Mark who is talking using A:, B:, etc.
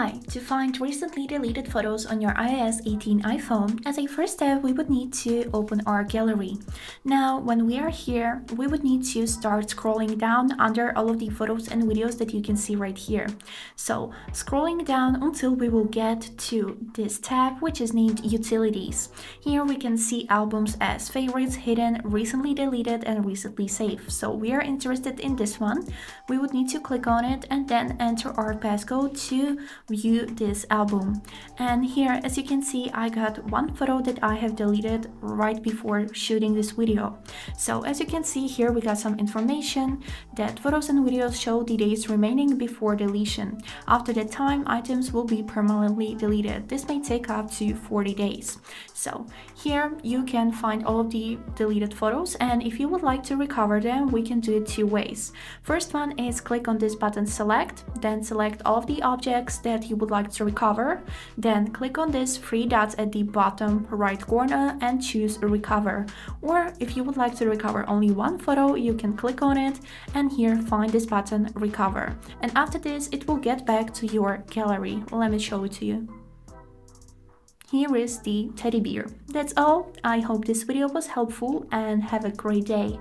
A: Hi, to find recently deleted photos on your iOS 18 iPhone, as a first step, we would need to open our gallery. Now, when we are here, we would need to start scrolling down under all of the photos and videos that you can see right here. So, scrolling down until we will get to this tab, which is named Utilities. Here we can see albums as favorites, hidden, recently deleted, and recently saved. So, we are interested in this one. We would need to click on it and then enter our passcode to view this album. And here, as you can see, I got one photo that I have deleted right before shooting this video. So as you can see here, we got some information that photos and videos show the days remaining before deletion. After that time, items will be permanently deleted. This may take up to 40 days. So here you can find all of the deleted photos, and if you would like to recover them, we can do it two ways. First one is click on this button select, then select all of the objects that you would like to recover, then click on this three dots at the bottom right corner and choose recover. Or if you would like to recover only one photo, you can click on it and here find this button recover. And after this, it will get back to your gallery. Let me show it to you. Here is the teddy bear. That's all. I hope this video was helpful and have a great day.